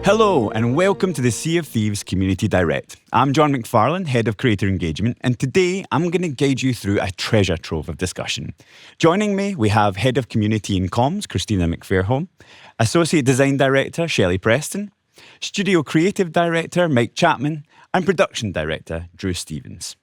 Hello and welcome to the Sea of Thieves Community Direct. I'm John McFarlane, Head of Creator Engagement, and today I'm going to guide you through a treasure trove of discussion. Joining me, we have Head of Community and Comms, Christina McFairholm, Associate Design Director, Shelley Preston, Studio Creative Director, Mike Chapman, and Production Director, Drew Stevens.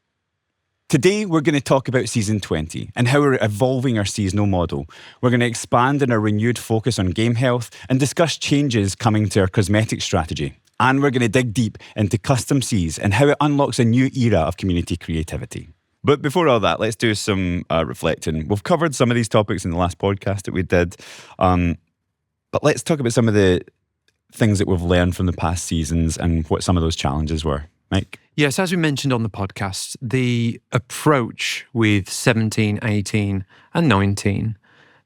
Today, we're going to talk about Season 20 and how we're evolving our seasonal model. We're going to expand on our renewed focus on game health and discuss changes coming to our cosmetic strategy. And we're going to dig deep into custom seas and how it unlocks a new era of community creativity. But before all that, let's do some reflecting. We've covered some of these topics in the last podcast that we did. But let's talk about some of the things that we've learned from the past seasons and what some of those challenges were. Mike? Yes, as we mentioned on the podcast, the approach with 17, 18 and 19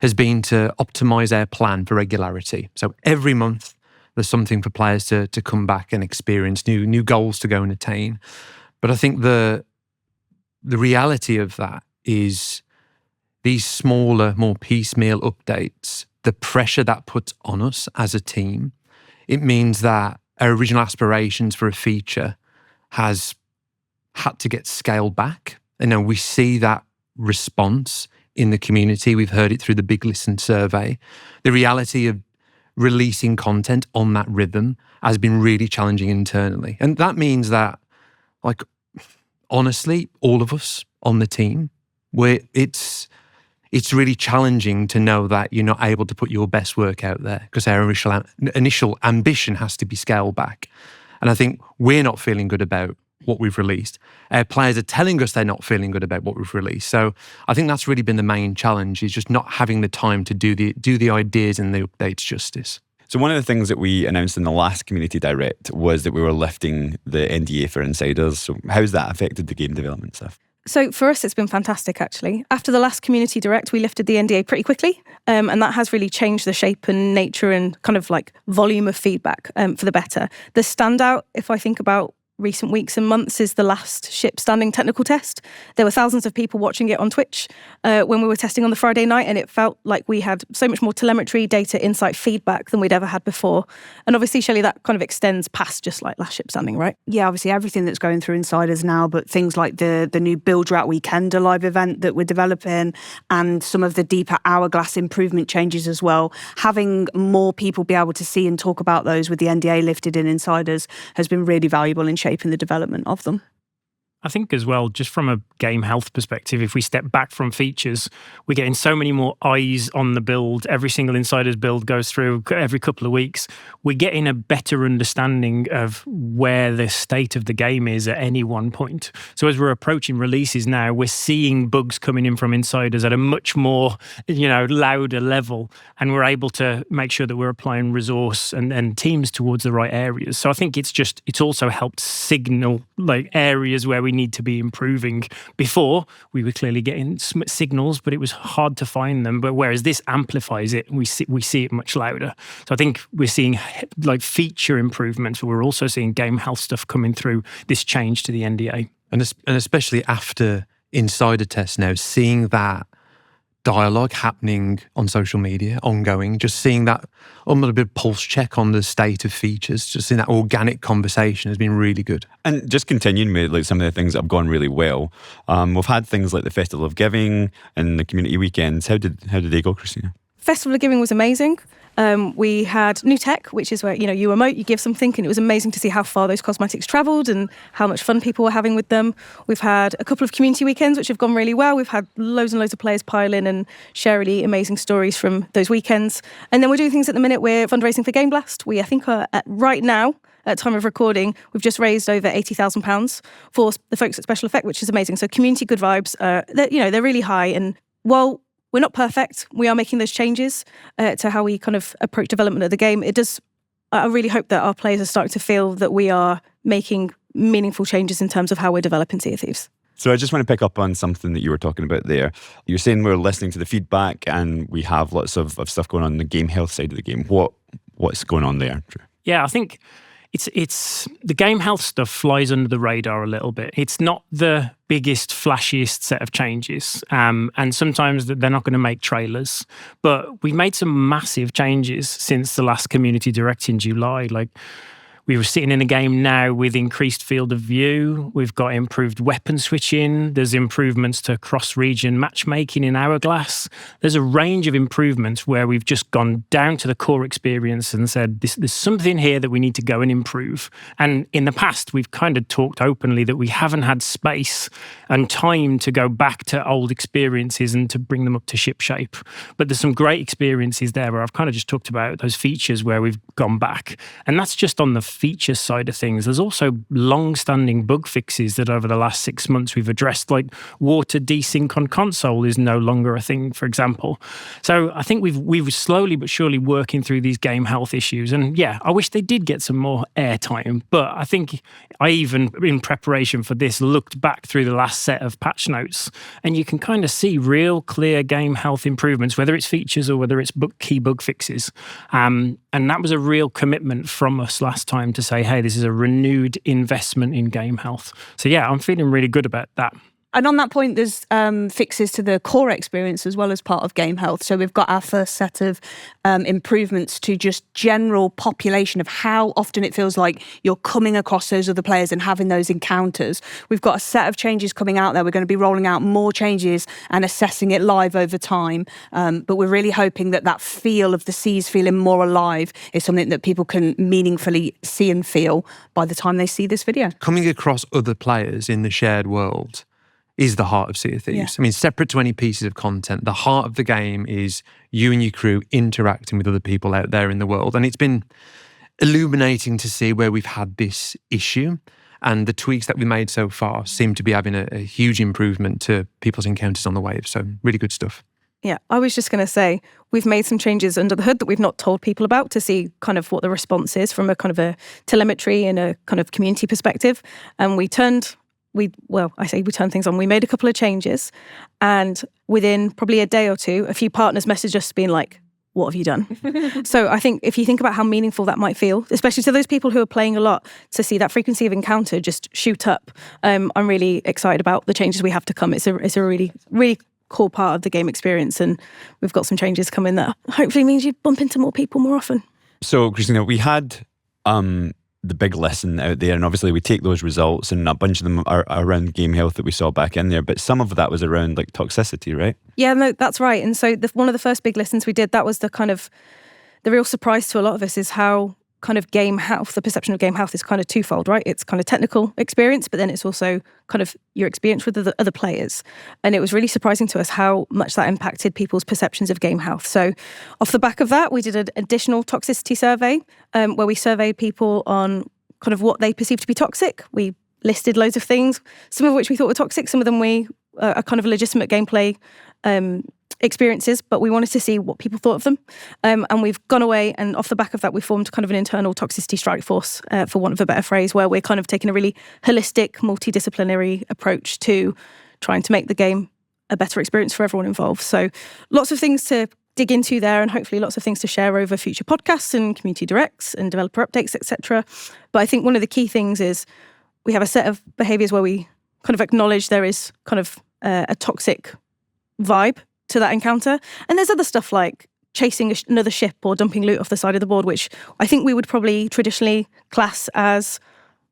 has been to optimise our plan for regularity. So every month there's something for players to come back and experience, new goals to go and attain. But I think the reality of that is these smaller, more piecemeal updates, the pressure that puts on us as a team, it means that our original aspirations for a feature has had to get scaled back. And we see that response in the community. We've heard it through the Big Listen survey. The reality of releasing content on that rhythm has been really challenging internally. And that means that, honestly, all of us on the team, it's really challenging to know that you're not able to put your best work out there because our initial ambition has to be scaled back. And I think we're not feeling good about what we've released. Our players are telling us they're not feeling good about what we've released. So I think that's really been the main challenge, is just not having the time to do the ideas and the updates justice. So one of the things that we announced in the last Community Direct was that we were lifting the NDA for insiders. So how's that affected the game development stuff? So for us, it's been fantastic, actually. After the last Community Direct, we lifted the NDA pretty quickly, and that has really changed the shape and nature and kind of volume of feedback for the better. The standout, if I think about recent weeks and months, is the last ship standing technical test. There were thousands of people watching it on Twitch when we were testing on the Friday night, and it felt like we had so much more telemetry, data, insight, feedback than we'd ever had before. And obviously, Shelley, that kind of extends past just last ship standing, right? Yeah, obviously everything that's going through Insiders now, but things like the new Build Rat Weekender live event that we're developing and some of the deeper hourglass improvement changes as well. Having more people be able to see and talk about those with the NDA lifted in Insiders has been really valuable in shaping the development of them. I think as well, just from a game health perspective, if we step back from features, we're getting so many more eyes on the build. Every single Insiders build goes through every couple of weeks. We're getting a better understanding of where the state of the game is at any one point. So as we're approaching releases now, we're seeing bugs coming in from Insiders at a much more, louder level. And we're able to make sure that we're applying resource and teams towards the right areas. So I think it's also helped signal areas where we need to be improving. Before, we were clearly getting signals, but it was hard to find them. But whereas this amplifies it, we see it much louder. So I think we're seeing feature improvements, but we're also seeing game health stuff coming through this change to the NDA. And especially after Insider tests now, seeing that dialogue happening on social media, ongoing, just seeing that a little bit of pulse check on the state of features, just seeing that organic conversation has been really good. And just continuing with some of the things that have gone really well, we've had things like the Festival of Giving and the community weekends. How did they go, Christina? Festival of Giving was amazing. We had new tech, which is where, you emote, you give something, and it was amazing to see how far those cosmetics travelled and how much fun people were having with them. We've had a couple of community weekends, which have gone really well. We've had loads and loads of players pile in and share really amazing stories from those weekends. And then we're doing things at the minute. We're fundraising for Game Blast. We, I think, are right now, at time of recording, we've just raised over £80,000 for the folks at Special Effect, which is amazing. So community good vibes, they're really high. And while we're not perfect, we are making those changes to how we kind of approach development of the game. I really hope that our players are starting to feel that we are making meaningful changes in terms of how we're developing Sea of Thieves. So I just want to pick up on something that you were talking about there. You're saying we're listening to the feedback and we have lots of stuff going on in the game health side of the game. What's going on there, Drew? Yeah, I think it's the game health stuff flies under the radar a little bit. It's not the biggest, flashiest set of changes, and sometimes they're not going to make trailers. But we've made some massive changes since the last Community Direct in July. Like, we were sitting in a game now with increased field of view. We've got improved weapon switching. There's improvements to cross-region matchmaking in Hourglass. There's a range of improvements where we've just gone down to the core experience and said, there's something here that we need to go and improve. And in the past, we've kind of talked openly that we haven't had space and time to go back to old experiences and to bring them up to shipshape. But there's some great experiences there where I've kind of just talked about those features where we've gone back. And that's just on the feature side of things. There's also long-standing bug fixes that over the last 6 months we've addressed, like water desync on console is no longer a thing, for example. So I think we've slowly but surely working through these game health issues. And yeah, I wish they did get some more airtime, but I think I even, in preparation for this, looked back through the last set of patch notes, and you can kind of see real clear game health improvements, whether it's features or whether it's key bug fixes. And that was a real commitment from us last time to say, hey, this is a renewed investment in game health. So yeah, I'm feeling really good about that. And on that point, there's fixes to the core experience as well as part of game health. So we've got our first set of improvements to just general population of how often it feels like you're coming across those other players and having those encounters. We've got a set of changes coming out there. We're going to be rolling out more changes and assessing it live over time. But we're really hoping that that feel of the seas feeling more alive is something that people can meaningfully see and feel by the time they see this video. Coming across other players in the shared world is the heart of Sea of Thieves. Yeah. I mean, separate to any pieces of content, the heart of the game is you and your crew interacting with other people out there in the world. And it's been illuminating to see where we've had this issue, and the tweaks that we made so far seem to be having a huge improvement to people's encounters on the wave. So really good stuff. Yeah, I was just going to say, we've made some changes under the hood that we've not told people about to see kind of what the response is from a kind of a telemetry and a kind of community perspective. And we turned things on. We made a couple of changes, and within probably a day or two, a few partners messaged us being like, what have you done? So I think if you think about how meaningful that might feel, especially to those people who are playing a lot, to see that frequency of encounter just shoot up, I'm really excited about the changes we have to come. It's a really, really cool part of the game experience, and we've got some changes coming that hopefully means you bump into more people more often. So, Christina, we had the big lesson out there, and obviously we take those results, and a bunch of them are around game health that we saw back in there, but some of that was around like toxicity, right? Yeah, no, that's right. And so one of the first big lessons we did, that was the kind of the real surprise to a lot of us, is how kind of game health, the perception of game health is kind of twofold, right? It's kind of technical experience, but then it's also kind of your experience with the other players. And it was really surprising to us how much that impacted people's perceptions of game health. So off the back of that, we did an additional toxicity survey where we surveyed people on kind of what they perceive to be toxic. We listed loads of things, some of which we thought were toxic, some of them are kind of legitimate gameplay experiences, but we wanted to see what people thought of them. And we've gone away, and off the back of that, we formed kind of an internal toxicity strike force, for want of a better phrase, where we're kind of taking a really holistic, multidisciplinary approach to trying to make the game a better experience for everyone involved. So lots of things to dig into there, and hopefully lots of things to share over future podcasts and community directs and developer updates, etc. But I think one of the key things is we have a set of behaviours where we kind of acknowledge there is kind of a toxic vibe to that encounter. And there's other stuff like chasing another ship or dumping loot off the side of the board, which I think we would probably traditionally class as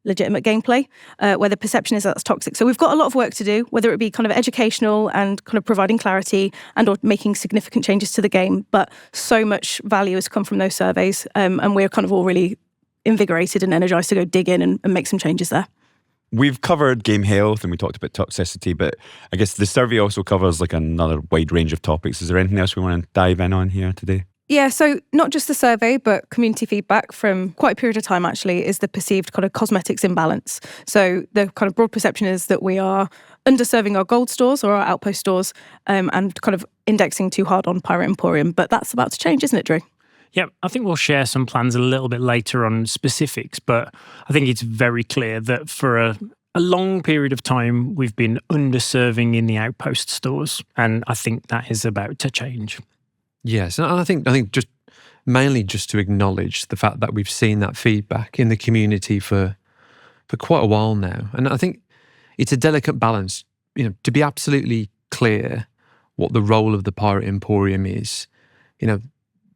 legitimate gameplay, where the perception is that that's toxic. So we've got a lot of work to do, whether it be kind of educational and kind of providing clarity and or making significant changes to the game. But so much value has come from those surveys, and we're kind of all really invigorated and energized to go dig in and make some changes there. We've covered game health and we talked about toxicity, but I guess the survey also covers like another wide range of topics. Is there anything else we want to dive in on here today? Yeah, so not just the survey, but community feedback from quite a period of time actually is the perceived kind of cosmetics imbalance. So the kind of broad perception is that we are underserving our gold stores or our outpost stores, and kind of indexing too hard on Pirate Emporium. But that's about to change, isn't it, Drew? Yeah, I think we'll share some plans a little bit later on specifics, but I think it's very clear that for a long period of time, we've been underserving in the outpost stores, and I think that is about to change. Yes, and I think just mainly just to acknowledge the fact that we've seen that feedback in the community for quite a while now. And I think it's a delicate balance, to be absolutely clear what the role of the Pirate Emporium is.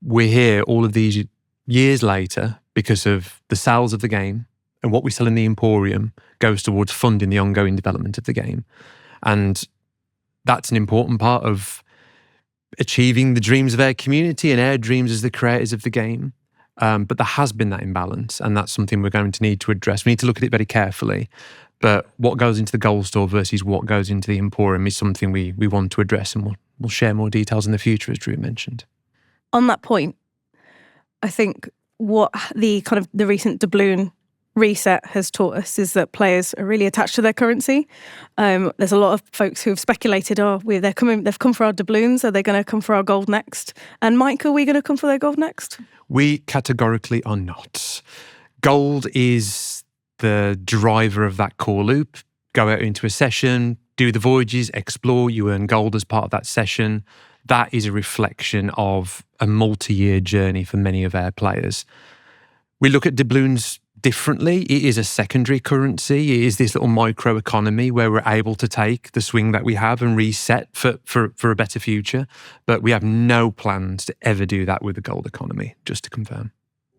We're here all of these years later because of the sales of the game, and what we sell in the Emporium goes towards funding the ongoing development of the game. And that's an important part of achieving the dreams of our community and our dreams as the creators of the game. But there has been that imbalance, and that's something we're going to need to address. We need to look at it very carefully. But what goes into the Gold Store versus what goes into the Emporium is something we want to address, and we'll share more details in the future, as Drew mentioned. On that point, I think what the recent doubloon reset has taught us is that players are really attached to their currency. There's a lot of folks who have speculated, they've come for our doubloons, are they going to come for our gold next? And Mike, are we going to come for their gold next? We categorically are not. Gold is the driver of that core loop. Go out into a session, do the voyages, explore, you earn gold as part of that session. That is a reflection of a multi-year journey for many of our players. We look at doubloons differently. It is a secondary currency. It is this little micro economy where we're able to take the swing that we have and reset for a better future. But we have no plans to ever do that with the gold economy, just to confirm.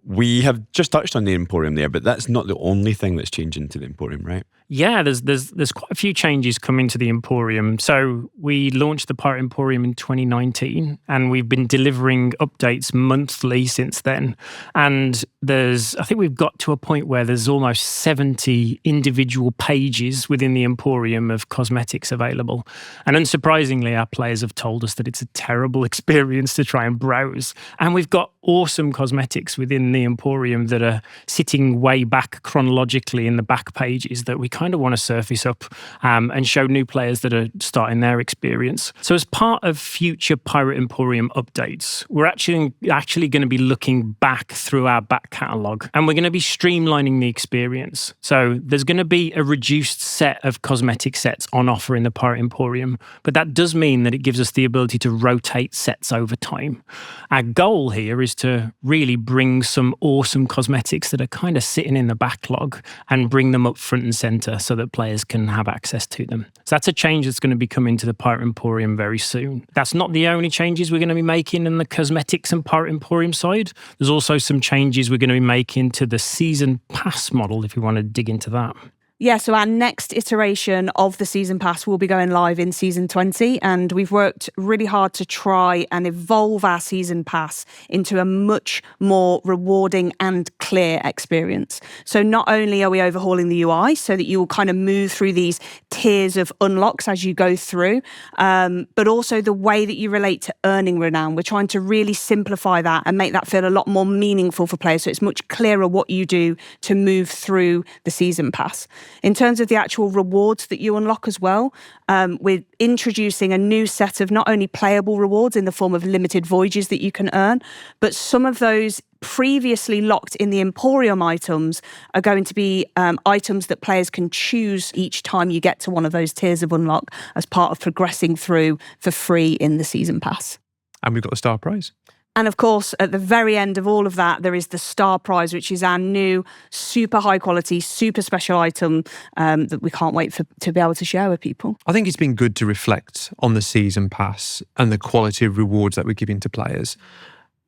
We have just touched on the Emporium there, but that's not the only thing that's changing to the Emporium, right? Yeah, there's quite a few changes coming to the Emporium. So we launched the Pirate Emporium in 2019, and we've been delivering updates monthly since then. And I think we've got to a point where there's almost 70 individual pages within the Emporium of cosmetics available. And unsurprisingly, our players have told us that it's a terrible experience to try and browse. And we've got awesome cosmetics within the Emporium that are sitting way back chronologically in the back pages that we kind of want to surface up and show new players that are starting their experience. So as part of future Pirate Emporium updates, we're actually going to be looking back through our back catalogue, and we're going to be streamlining the experience. So there's going to be a reduced set of cosmetic sets on offer in the Pirate Emporium, but that does mean that it gives us the ability to rotate sets over time. Our goal here is to really bring some awesome cosmetics that are kind of sitting in the backlog and bring them up front and centre so that players can have access to them. So that's a change that's going to be coming to the Pirate Emporium very soon. That's not the only changes we're going to be making in the cosmetics and Pirate Emporium side. There's also some changes we're going to be making to the season pass model, if we want to dig into that. Yeah, so our next iteration of the Season Pass will be going live in Season 20, and we've worked really hard to try and evolve our Season Pass into a much more rewarding and clear experience. So not only are we overhauling the UI so that you will kind of move through these tiers of unlocks as you go through, but also the way that you relate to earning renown. We're trying to really simplify that and make that feel a lot more meaningful for players, so it's much clearer what you do to move through the Season Pass. In terms of the actual rewards that you unlock as well, we're introducing a new set of not only playable rewards in the form of limited voyages that you can earn, but some of those previously locked in the Emporium items are going to be items that players can choose each time you get to one of those tiers of unlock as part of progressing through for free in the Season Pass. And we've got the Star Prize. And of course, at the very end of all of that, there is the Star Prize, which is our new super high quality, super special item that we can't wait to be able to share with people. I think it's been good to reflect on the Season Pass and the quality of rewards that we're giving to players.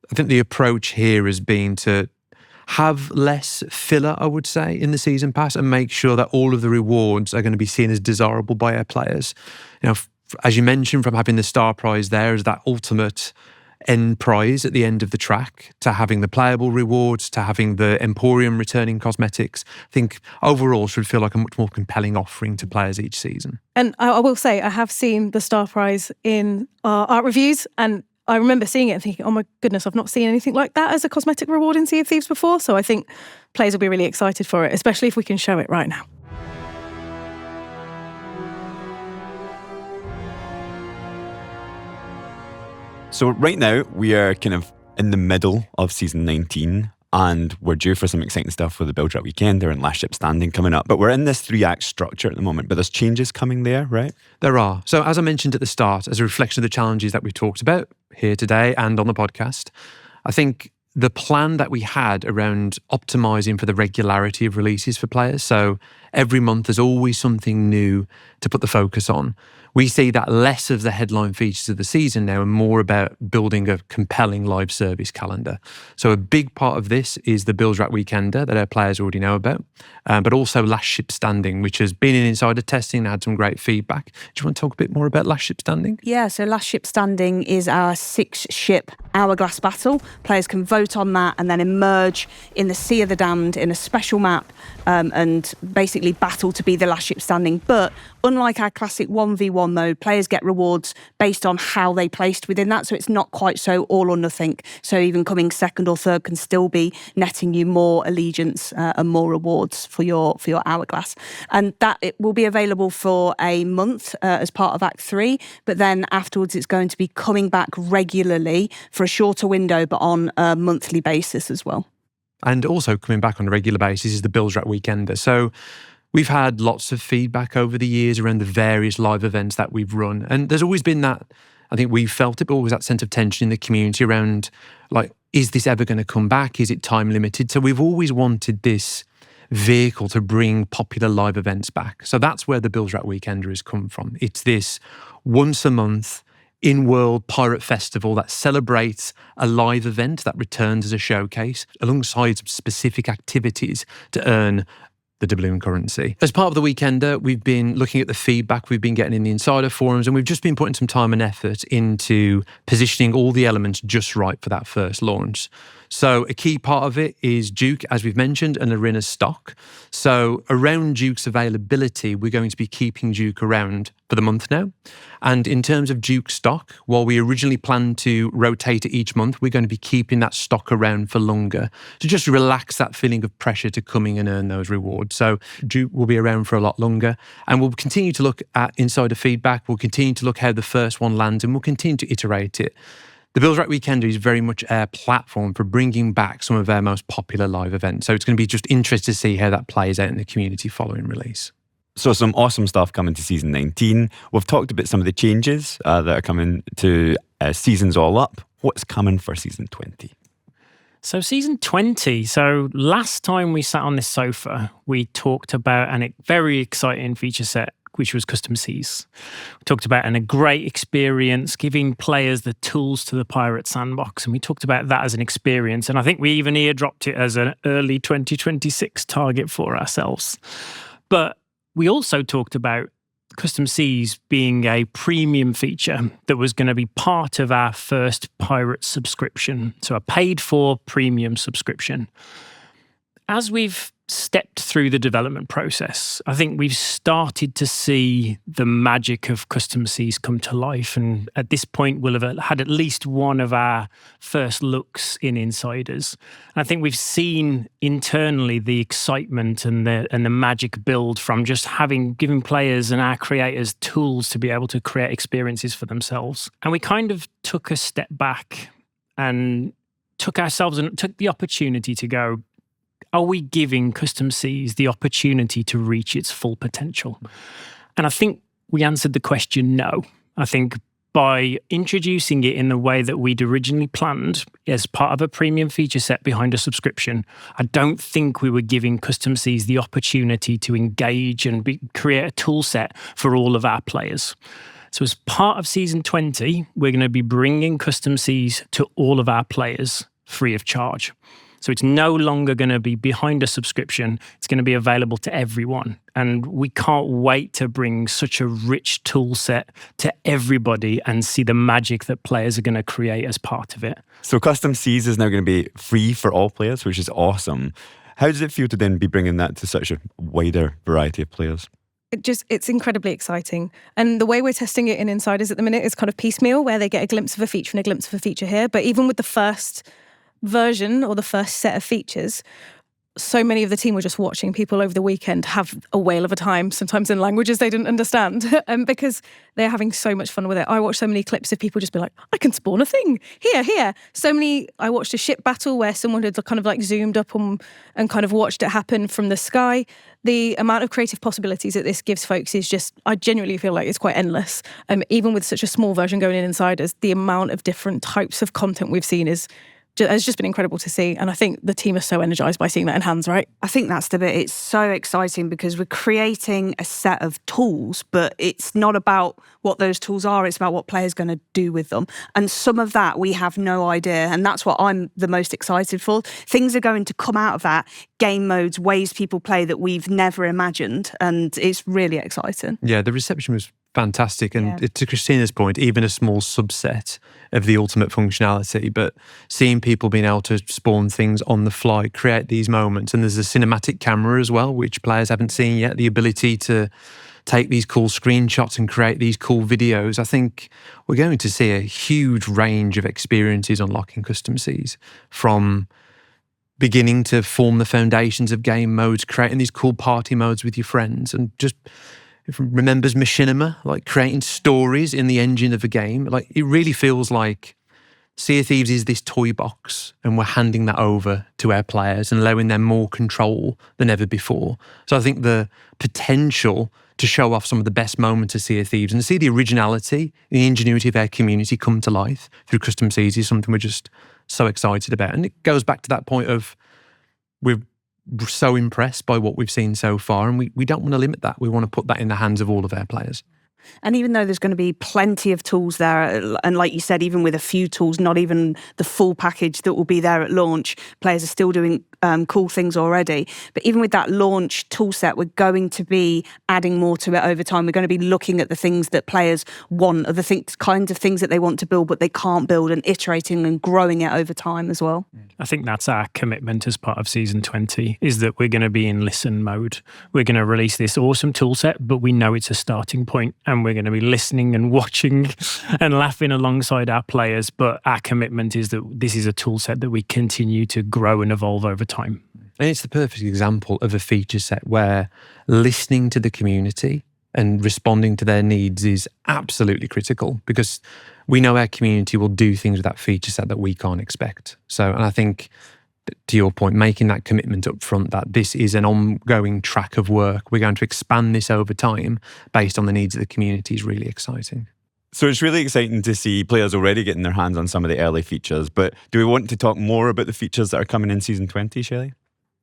I think the approach here has been to have less filler, I would say, in the Season Pass and make sure that all of the rewards are going to be seen as desirable by our players. As you mentioned, from having the Star Prize there as that ultimate end prize at the end of the track, to having the playable rewards, to having the Emporium returning cosmetics, I think overall should feel like a much more compelling offering to players each season. And I will say, I have seen the Star Prize in our art reviews, and I remember seeing it and thinking, oh my goodness, I've not seen anything like that as a cosmetic reward in Sea of Thieves before. So I think players will be really excited for it, especially if we can show it right now. So right now, we are kind of in the middle of Season 19, and we're due for some exciting stuff for the Build Rat Weekend and Last Ship Standing coming up. But we're in this 3-act structure at the moment, but there's changes coming there, right? There are. So as I mentioned at the start, as a reflection of the challenges that we talked about here today and on the podcast, I think the plan that we had around optimizing for the regularity of releases for players. So every month there's always something new to put the focus on. We see that less of the headline features of the season now and more about building a compelling live service calendar. So a big part of this is the Bills Rack Weekender that our players already know about, but also Last Ship Standing, which has been in insider testing and had some great feedback. Do you want to talk a bit more about Last Ship Standing? Yeah, so Last Ship Standing is our 6-ship hourglass battle. Players can vote on that and then emerge in the Sea of the Damned in a special map and basically battle to be the last ship standing. But unlike our classic 1v1 mode, players get rewards based on how they placed within that. So it's not quite so all or nothing. So even coming second or third can still be netting you more allegiance and more rewards for your hourglass. And that it will be available for a month as part of Act 3. But then afterwards, it's going to be coming back regularly for a shorter window, but on a monthly basis as well. And also coming back on a regular basis is the Bills Rack Weekender. So we've had lots of feedback over the years around the various live events that we've run. And there's always been that, I think we've felt it, but always that sense of tension in the community around, like, is this ever going to come back? Is it time limited? So we've always wanted this vehicle to bring popular live events back. So that's where the Bills Rack Weekender has come from. It's this once a month in-world pirate festival that celebrates a live event that returns as a showcase alongside some specific activities to earn the doubloon currency. As part of the Weekender, we've been looking at the feedback we've been getting in the insider forums, and we've just been putting some time and effort into positioning all the elements just right for that first launch. So a key part of it is Duke, as we've mentioned, and Arena stock. So around Duke's availability, we're going to be keeping Duke around for the month now. And in terms of Duke stock, while we originally planned to rotate it each month, we're going to be keeping that stock around for longer to just relax that feeling of pressure to coming and earn those rewards. So Duke will be around for a lot longer, and we'll continue to look at insider feedback. We'll continue to look how the first one lands, and we'll continue to iterate it. The Bills Rack Weekender is very much our platform for bringing back some of our most popular live events. So it's going to be just interesting to see how that plays out in the community following release. So some awesome stuff coming to Season 19. We've talked about some of the changes that are coming to Seasons All Up. What's coming for Season 20? So Season 20, so last time we sat on this sofa, we talked about a very exciting feature set, which was custom seas. We talked about a great experience, giving players the tools to the Pirate Sandbox, and we talked about that as an experience. And I think we even eardropped it as an early 2026 target for ourselves. But we also talked about custom seas being a premium feature that was going to be part of our first Pirate subscription, so a paid-for premium subscription. As we've stepped through the development process, I think we've started to see the magic of custom seas come to life. And at this point, we'll have had at least one of our first looks in Insiders. And I think we've seen internally the excitement and the magic build from just giving players and our creators tools to be able to create experiences for themselves. And we kind of took a step back and took the opportunity to go, are we giving custom seas the opportunity to reach its full potential? And I think we answered the question no. I think by introducing it in the way that we'd originally planned as part of a premium feature set behind a subscription, I don't think we were giving custom seas the opportunity to engage and create a tool set for all of our players. So as part of Season 20, we're going to be bringing custom seas to all of our players free of charge. So it's no longer going to be behind a subscription. It's going to be available to everyone. And we can't wait to bring such a rich tool set to everybody and see the magic that players are going to create as part of it. So Custom Seas is now going to be free for all players, which is awesome. How does it feel to then be bringing that to such a wider variety of players? It's incredibly exciting. And the way we're testing it in Insiders at the minute is kind of piecemeal, where they get a glimpse of a feature and a glimpse of a feature here. But even with the first version or the first set of features, so many of the team were just watching people over the weekend have a whale of a time, sometimes in languages they didn't understand, because they're having so much fun with it. I watched so many clips of people just be like, I can spawn a thing, here. I watched a ship battle where someone had kind of like zoomed up and kind of watched it happen from the sky. The amount of creative possibilities that this gives folks is just, I genuinely feel like it's quite endless. Even with such a small version going in Insiders, the amount of different types of content we've seen is has just been incredible to see. And I think the team is so energized by seeing that in hands, right? I think that's the bit. It's so exciting because we're creating a set of tools, but it's not about what those tools are. It's about what players going to do with them. And some of that we have no idea. And that's what I'm the most excited for. Things are going to come out of that, game modes, ways people play that we've never imagined. And it's really exciting. Yeah, the reception was fantastic. And to Christina's point, even a small subset of the ultimate functionality, but seeing people being able to spawn things on the fly, create these moments. And there's a cinematic camera as well, which players haven't seen yet, the ability to take these cool screenshots and create these cool videos. I think we're going to see a huge range of experiences unlocking custom seas, from beginning to form the foundations of game modes, creating these cool party modes with your friends, and just if remembers machinima, like creating stories in the engine of a game. Like, it really feels like Sea of Thieves is this toy box and we're handing that over to our players and allowing them more control than ever before. So I think the potential to show off some of the best moments of Sea of Thieves and see the originality, the ingenuity of our community come to life through custom seas is something we're just so excited about. And it goes back to that point of we're so impressed by what we've seen so far, and we don't want to limit that. We want to put that in the hands of all of our players. And even though there's going to be plenty of tools there, and like you said, even with a few tools, not even the full package that will be there at launch, players are still doing cool things already. But even with that launch tool set, we're going to be adding more to it over time. We're going to be looking at the things that players want, or the kinds of things that they want to build but they can't build, and iterating and growing it over time as well. I think that's our commitment as part of Season 20, is that we're going to be in listen mode. We're going to release this awesome tool set, but we know it's a starting point, and we're going to be listening and watching and laughing alongside our players. But our commitment is that this is a tool set that we continue to grow and evolve over time. And it's the perfect example of a feature set where listening to the community and responding to their needs is absolutely critical, because we know our community will do things with that feature set that we can't expect. So, and I think, to your point, making that commitment up front that this is an ongoing track of work, we're going to expand this over time based on the needs of the community, is really exciting. So it's really exciting to see players already getting their hands on some of the early features. But do we want to talk more about the features that are coming in Season 20, Shelley?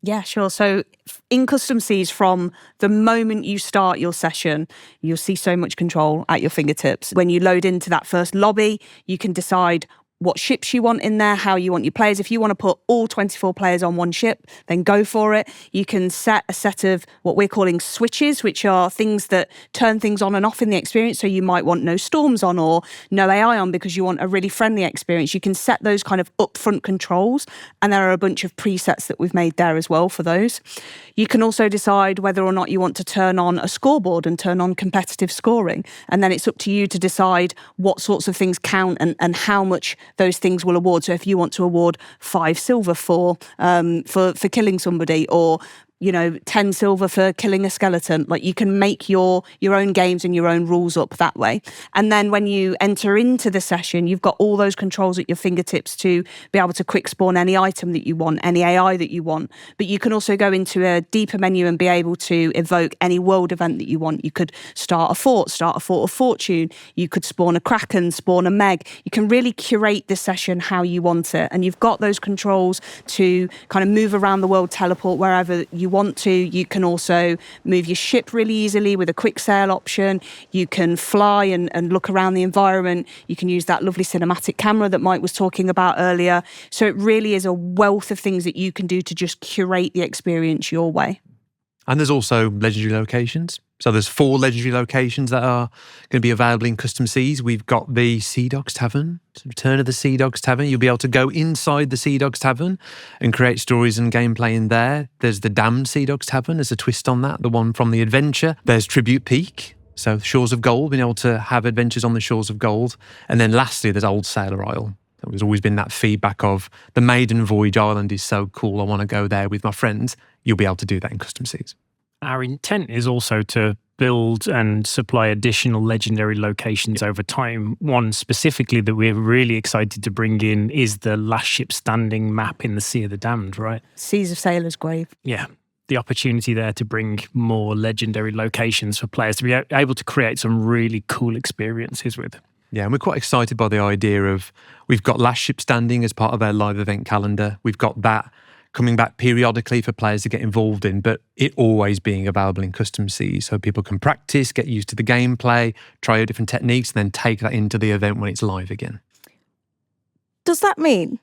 Yeah, sure. So in Custom Seas, from the moment you start your session, you'll see so much control at your fingertips. When you load into that first lobby, you can decide what ships you want in there, how you want your players. If you want to put all 24 players on one ship, then go for it. You can set a set of what we're calling switches, which are things that turn things on and off in the experience. So you might want no storms on or no AI on because you want a really friendly experience. You can set those kind of upfront controls, and there are a bunch of presets that we've made there as well for those. You can also decide whether or not you want to turn on a scoreboard and turn on competitive scoring. And then it's up to you to decide what sorts of things count and how much those things will award. So if you want to award 5 silver for killing somebody, or 10 silver for killing a skeleton, like, you can make your own games and your own rules up that way. And then when you enter into the session, you've got all those controls at your fingertips to be able to quick spawn any item that you want, any AI that you want. But you can also go into a deeper menu and be able to evoke any world event that you want. You could start a fort of fortune. You could spawn a kraken, spawn a meg. You can really curate the session how you want it. And you've got those controls to kind of move around the world, teleport wherever you want to. You can also move your ship really easily with a quick sail option. You can fly and look around the environment. You can use that lovely cinematic camera that Mike was talking about earlier. So it really is a wealth of things that you can do to just curate the experience your way. And there's also legendary locations. So there's 4 legendary locations that are going to be available in Custom Seas. We've got the Sea Dogs Tavern, Return of the Sea Dogs Tavern. You'll be able to go inside the Sea Dogs Tavern and create stories and gameplay in there. There's the Damned Sea Dogs Tavern. There's a twist on that, the one from the adventure. There's Tribute Peak, so Shores of Gold, being able to have adventures on the Shores of Gold. And then lastly, there's Old Sailor Isle. There's always been that feedback of the Maiden Voyage Island is so cool, I want to go there with my friends. You'll be able to do that in Custom Seas. Our intent is also to build and supply additional legendary locations over time. One specifically that we're really excited to bring in is the Last Ship Standing map in the Sea of the Damned, right? Seas of Sailor's Grave. Yeah. The opportunity there to bring more legendary locations for players to be able to create some really cool experiences with. Yeah, and we're quite excited by the idea of, we've got Last Ship Standing as part of our live event calendar. We've got that coming back periodically for players to get involved in, but it always being available in custom Seas so people can practice, get used to the gameplay, try out different techniques, and then take that into the event when it's live again. Does that mean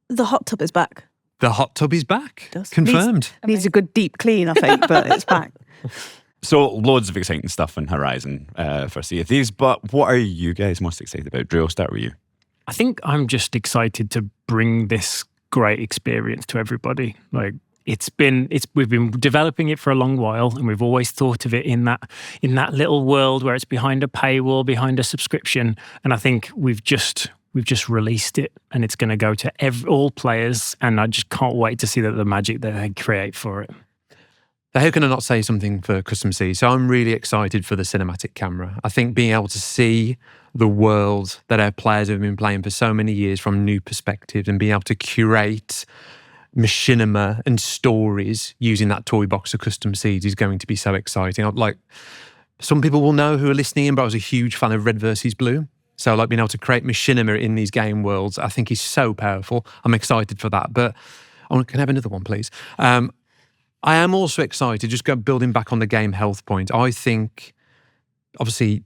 the hot tub is back? The hot tub is back. Does. Confirmed. Needs a good deep clean, I think, but it's back. So loads of exciting stuff on horizon for Sea of Thieves, but what are you guys most excited about? Drew, I'll start with you. I think I'm just excited to bring this great experience to everybody. Like, we've been developing it for a long while, and we've always thought of it in that little world where it's behind a paywall, behind a subscription. And I think we've just released it, and it's going to go to all players. And I just can't wait to see the magic that they create for it. How can I not say something for Custom C? So I'm really excited for the cinematic camera. I think being able to see the world that our players have been playing for so many years from new perspectives, and being able to curate machinima and stories using that toy box of Custom Seeds is going to be so exciting. Like, some people will know who are listening in, but I was a huge fan of Red versus Blue. So like being able to create machinima in these game worlds, I think is so powerful. I'm excited for that. But can I have another one, please? I am also excited, just building back on the game health point. I think, obviously,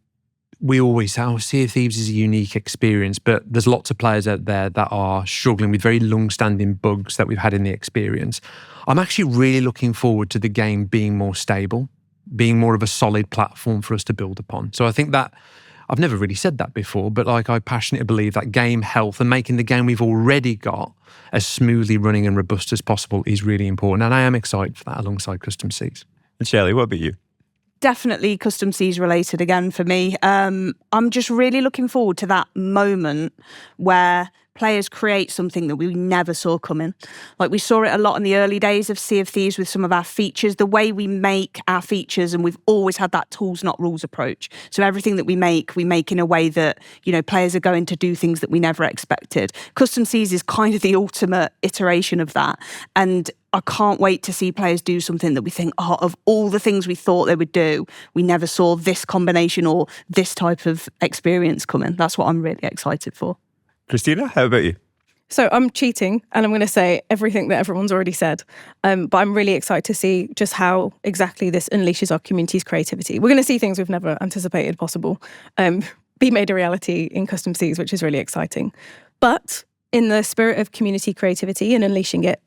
we always say, Sea of Thieves is a unique experience, but there's lots of players out there that are struggling with very long-standing bugs that we've had in the experience. I'm actually really looking forward to the game being more stable, being more of a solid platform for us to build upon. So I think that, I've never really said that before, but like, I passionately believe that game health and making the game we've already got as smoothly running and robust as possible is really important. And I am excited for that alongside Custom Seas. And Shelley, what about you? Definitely Custom Seas related again for me. I'm just really looking forward to that moment where players create something that we never saw coming. Like, we saw it a lot in the early days of Sea of Thieves with some of our features, the way we make our features, and we've always had that tools not rules approach. So everything that we make in a way that, players are going to do things that we never expected. Custom Seas is kind of the ultimate iteration of that. And I can't wait to see players do something that we think, of all the things we thought they would do, we never saw this combination or this type of experience coming. That's what I'm really excited for. Christina, how about you? So I'm cheating, and I'm going to say everything that everyone's already said. But I'm really excited to see just how exactly this unleashes our community's creativity. We're going to see things we've never anticipated possible be made a reality in Custom Seas, which is really exciting. But in the spirit of community creativity and unleashing it,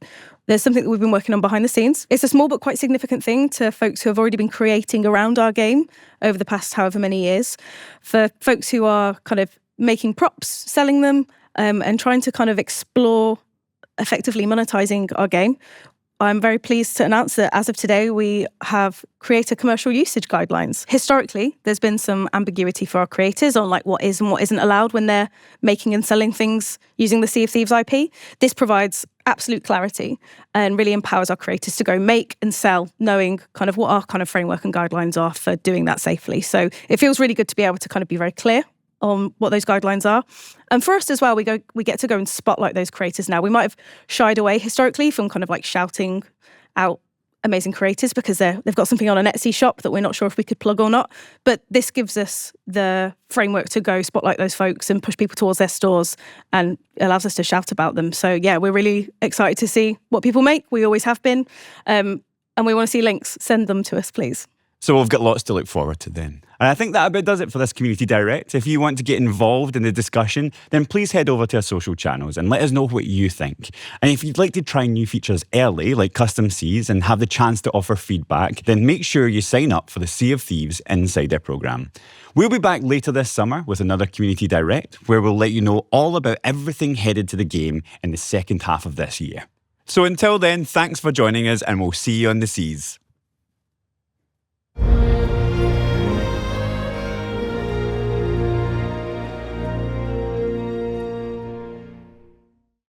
there's something that we've been working on behind the scenes. It's a small but quite significant thing to folks who have already been creating around our game over the past however many years. For folks who are kind of making props, selling them, and trying to kind of explore effectively monetizing our game, I'm very pleased to announce that as of today, we have creator commercial usage guidelines. Historically, there's been some ambiguity for our creators on like what is and what isn't allowed when they're making and selling things using the Sea of Thieves IP. This provides absolute clarity and really empowers our creators to go make and sell, knowing kind of what our kind of framework and guidelines are for doing that safely. So it feels really good to be able to kind of be very clear on what those guidelines are. And for us as well, we get to go and spotlight those creators now. We might have shied away historically from kind of like shouting out amazing creators because they've got something on an Etsy shop that we're not sure if we could plug or not. But this gives us the framework to go spotlight those folks and push people towards their stores, and allows us to shout about them. So yeah, we're really excited to see what people make. We always have been. And we want to see links. Send them to us, please. So we've got lots to look forward to then. And I think that about does it for this Community Direct. If you want to get involved in the discussion, then please head over to our social channels and let us know what you think. And if you'd like to try new features early, like Custom Seas, and have the chance to offer feedback, then make sure you sign up for the Sea of Thieves Insider programme. We'll be back later this summer with another Community Direct, where we'll let you know all about everything headed to the game in the second half of this year. So until then, thanks for joining us, and we'll see you on the seas.